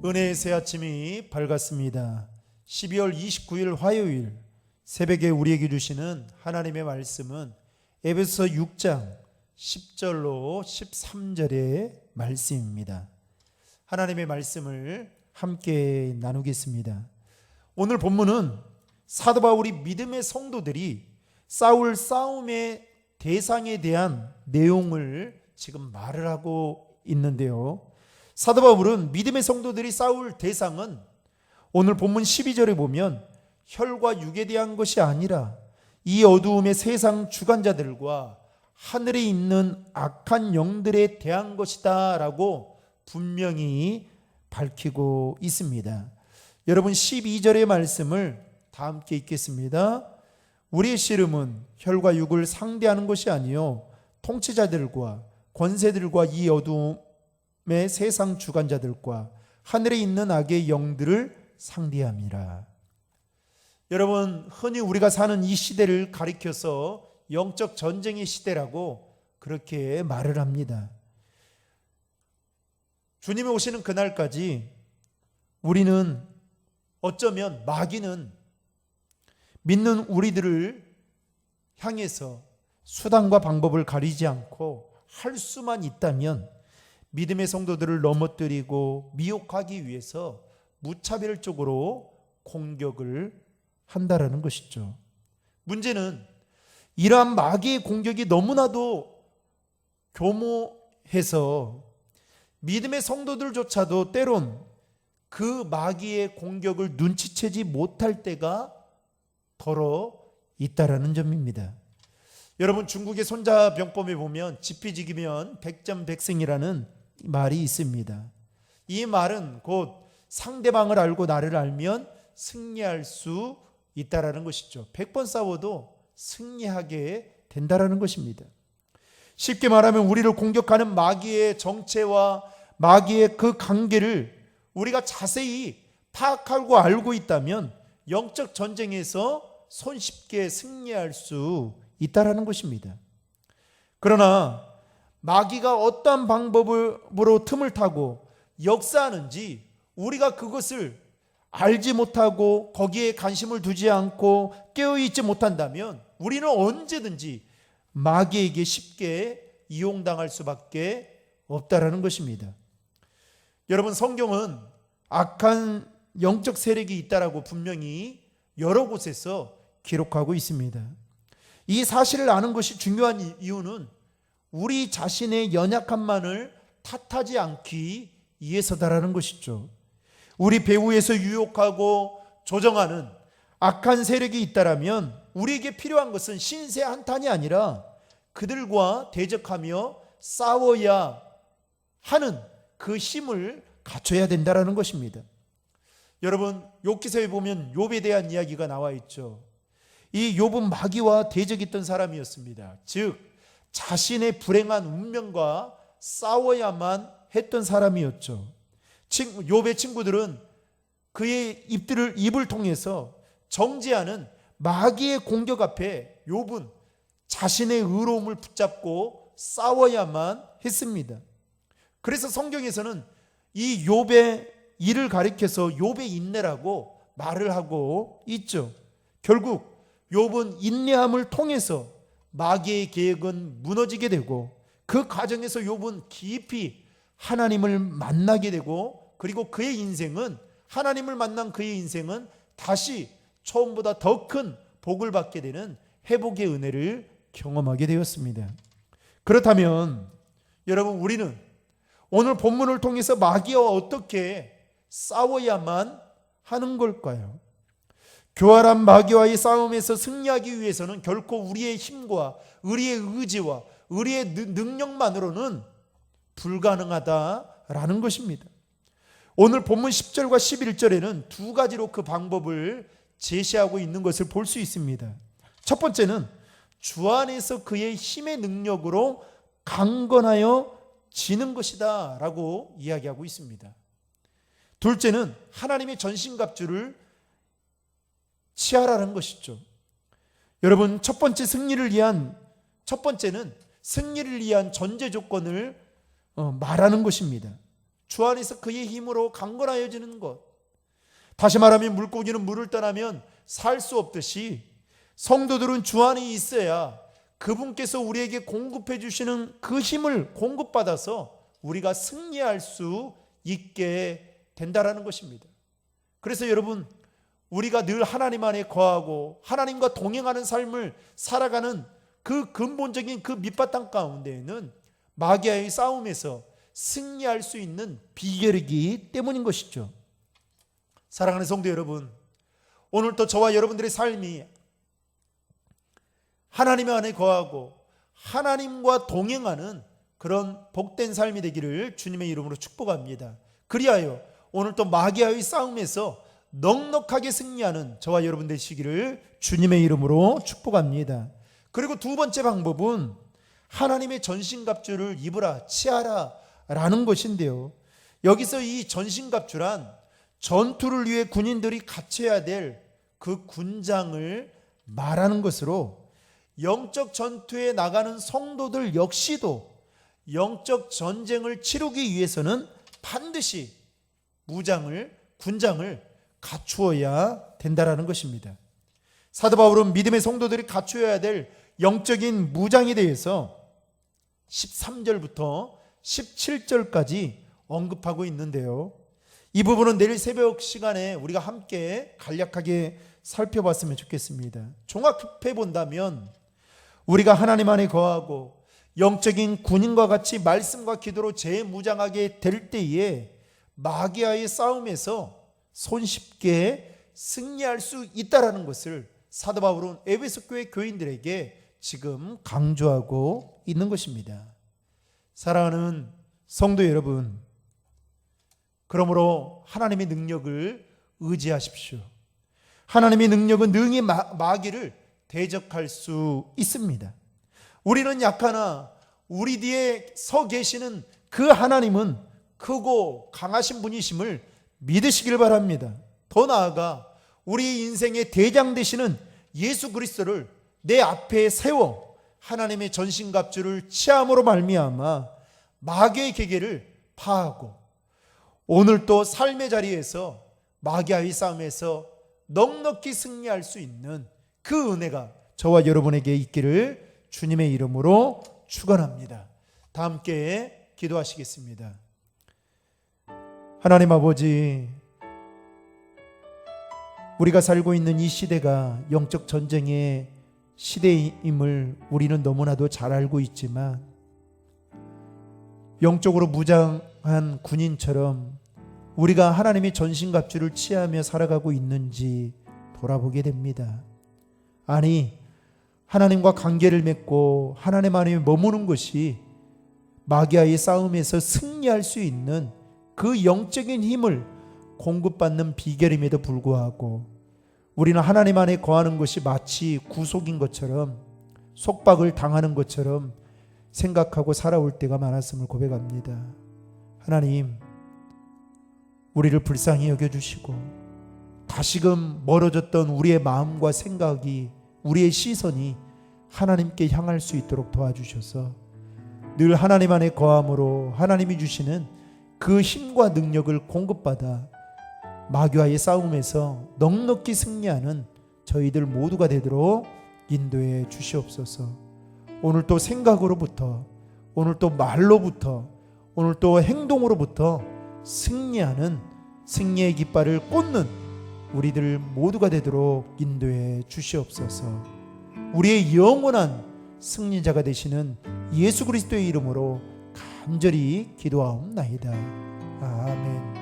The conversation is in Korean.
은혜의 새 아침이 밝았습니다. 12월 29일 화요일 새벽에 우리에게 주시는 하나님의 말씀은 에베소 6장 10절로 13절의 말씀입니다. 하나님의 말씀을 함께 나누겠습니다. 오늘 본문은 사도 바울이 믿음의 성도들이 싸울 싸움의 대상에 대한 내용을 지금 말을 하고 있는데요. 사도 바울은 믿음의 성도들이 싸울 대상은 오늘 본문 12절에 보면 혈과 육에 대한 것이 아니라 이 어두움의 세상 주관자들과 하늘에 있는 악한 영들에 대한 것이다 라고 분명히 밝히고 있습니다. 여러분 12절의 말씀을 다 함께 읽겠습니다. 우리의 씨름은 혈과 육을 상대하는 것이 아니요 통치자들과 권세들과 이 어두움의 세상 주관자들과 하늘에 있는 악의 영들을 상대함이라. 여러분, 흔히 우리가 사는 이 시대를 가리켜서 영적 전쟁의 시대라고 그렇게 말을 합니다. 주님이 오시는 그날까지 우리는 어쩌면 마귀는 믿는 우리들을 향해서 수단과 방법을 가리지 않고 할 수만 있다면 믿음의 성도들을 넘어뜨리고 미혹하기 위해서 무차별적으로 공격을 한다라는 것이죠. 문제는 이러한 마귀의 공격이 너무나도 교모해서 믿음의 성도들조차도 때론 그 마귀의 공격을 눈치채지 못할 때가 더러 있다라는 점입니다. 여러분, 중국의 손자병법에 보면 지피지기면 백전백승이라는 말이 있습니다. 이 말은 곧 상대방을 알고 나를 알면 승리할 수 있다라는 것이죠. 100번 싸워도 승리하게 된다라는 것입니다. 쉽게 말하면 우리를 공격하는 마귀의 정체와 마귀의 그 관계를 우리가 자세히 파악하고 알고 있다면 영적 전쟁에서 손쉽게 승리할 수 있다라는 것입니다. 그러나 마귀가 어떠한 방법으로 틈을 타고 역사하는지 우리가 그것을 알지 못하고 거기에 관심을 두지 않고 깨어있지 못한다면 우리는 언제든지 마귀에게 쉽게 이용당할 수밖에 없다라는 것입니다. 여러분, 성경은 악한 영적 세력이 있다라고 분명히 여러 곳에서 기록하고 있습니다. 이 사실을 아는 것이 중요한 이유는 우리 자신의 연약함만을 탓하지 않기 위해서다라는 것이죠. 우리 배후에서 유혹하고 조정하는 악한 세력이 있다라면 우리에게 필요한 것은 신세 한탄이 아니라 그들과 대적하며 싸워야 하는 그 힘을 갖춰야 된다라는 것입니다. 여러분, 욥기서에 보면 욥에 대한 이야기가 나와 있죠. 이 욥은 마귀와 대적했던 사람이었습니다. 즉 자신의 불행한 운명과 싸워야만 했던 사람이었죠. 욥의 친구들은 그의 입을 통해서 정죄하는 마귀의 공격 앞에 욥은 자신의 의로움을 붙잡고 싸워야만 했습니다. 그래서 성경에서는 이 욥의 일을 가리켜서 욥의 인내라고 말을 하고 있죠. 결국 욥은 인내함을 통해서 마귀의 계획은 무너지게 되고 그 과정에서 욥은 깊이 하나님을 만나게 되고 그리고 그의 인생은 하나님을 만난 그의 인생은 다시 처음보다 더 큰 복을 받게 되는 회복의 은혜를 경험하게 되었습니다. 그렇다면 여러분, 우리는 오늘 본문을 통해서 마귀와 어떻게 싸워야만 하는 걸까요? 교활한 마귀와의 싸움에서 승리하기 위해서는 결코 우리의 힘과 우리의 의지와 우리의 능력만으로는 불가능하다라는 것입니다. 오늘 본문 10절과 11절에는 두 가지로 그 방법을 제시하고 있는 것을 볼 수 있습니다. 첫 번째는 주 안에서 그의 힘의 능력으로 강건하여 지는 것이다 라고 이야기하고 있습니다. 둘째는 하나님의 전신갑주를 취하라는 것이죠. 여러분, 첫 번째는 승리를 위한 전제 조건을 말하는 것입니다. 주 안에서 그의 힘으로 강건하여지는 것. 다시 말하면 물고기는 물을 떠나면 살 수 없듯이 성도들은 주 안에 있어야 그분께서 우리에게 공급해 주시는 그 힘을 공급받아서 우리가 승리할 수 있게 된다라는 것입니다. 그래서 여러분, 우리가 늘 하나님 안에 거하고 하나님과 동행하는 삶을 살아가는 그 근본적인 그 밑바탕 가운데에는 마귀와의 싸움에서 승리할 수 있는 비결이기 때문인 것이죠. 사랑하는 성도 여러분, 오늘도 저와 여러분들의 삶이 하나님 안에 거하고 하나님과 동행하는 그런 복된 삶이 되기를 주님의 이름으로 축복합니다. 그리하여 오늘도 마귀와의 싸움에서 넉넉하게 승리하는 저와 여러분 되시기를 주님의 이름으로 축복합니다. 그리고 두 번째 방법은 하나님의 전신갑주를 입으라, 치하라 라는 것인데요, 여기서 이 전신갑주란 전투를 위해 군인들이 갖춰야 될 그 군장을 말하는 것으로 영적 전투에 나가는 성도들 역시도 영적 전쟁을 치르기 위해서는 반드시 군장을 갖추어야 된다라는 것입니다. 사도 바울은 믿음의 성도들이 갖추어야 될 영적인 무장에 대해서 13절부터 17절까지 언급하고 있는데요, 이 부분은 내일 새벽 시간에 우리가 함께 간략하게 살펴봤으면 좋겠습니다. 종합해 본다면 우리가 하나님 안에 거하고 영적인 군인과 같이 말씀과 기도로 재무장하게 될 때에 마귀와의 싸움에서 손쉽게 승리할 수 있다라는 것을 사도 바울은 에베소 교회 교인들에게 지금 강조하고 있는 것입니다. 사랑하는 성도 여러분, 그러므로 하나님의 능력을 의지하십시오. 하나님의 능력은 능히 마귀를 대적할 수 있습니다. 우리는 약하나 우리 뒤에 서 계시는 그 하나님은 크고 강하신 분이심을 믿으시길 바랍니다. 더 나아가 우리 인생의 대장 되시는 예수 그리스도를 내 앞에 세워 하나님의 전신갑주를 취함으로 말미암아 마귀의 계계를 파하고 오늘 또 삶의 자리에서 마귀와의 싸움에서 넉넉히 승리할 수 있는 그 은혜가 저와 여러분에게 있기를 주님의 이름으로 축원합니다. 다 함께 기도하시겠습니다. 하나님 아버지, 우리가 살고 있는 이 시대가 영적 전쟁의 시대임을 우리는 너무나도 잘 알고 있지만 영적으로 무장한 군인처럼 우리가 하나님의 전신갑주를 취하며 살아가고 있는지 돌아보게 됩니다. 아니, 하나님과 관계를 맺고 하나님 안에 머무는 것이 마귀와의 싸움에서 승리할 수 있는 그 영적인 힘을 공급받는 비결임에도 불구하고 우리는 하나님 안에 거하는 것이 마치 구속인 것처럼, 속박을 당하는 것처럼 생각하고 살아올 때가 많았음을 고백합니다. 하나님, 우리를 불쌍히 여겨주시고 다시금 멀어졌던 우리의 마음과 생각이, 우리의 시선이 하나님께 향할 수 있도록 도와주셔서 늘 하나님 안에 거함으로 하나님이 주시는 그 힘과 능력을 공급받아 마귀와의 싸움에서 넉넉히 승리하는 저희들 모두가 되도록 인도해 주시옵소서. 오늘 또 생각으로부터, 오늘 또 말로부터, 오늘 또 행동으로부터 승리하는 승리의 깃발을 꽂는 우리들 모두가 되도록 인도해 주시옵소서. 우리의 영원한 승리자가 되시는 예수 그리스도의 이름으로 간절히 기도하옵나이다. 아멘.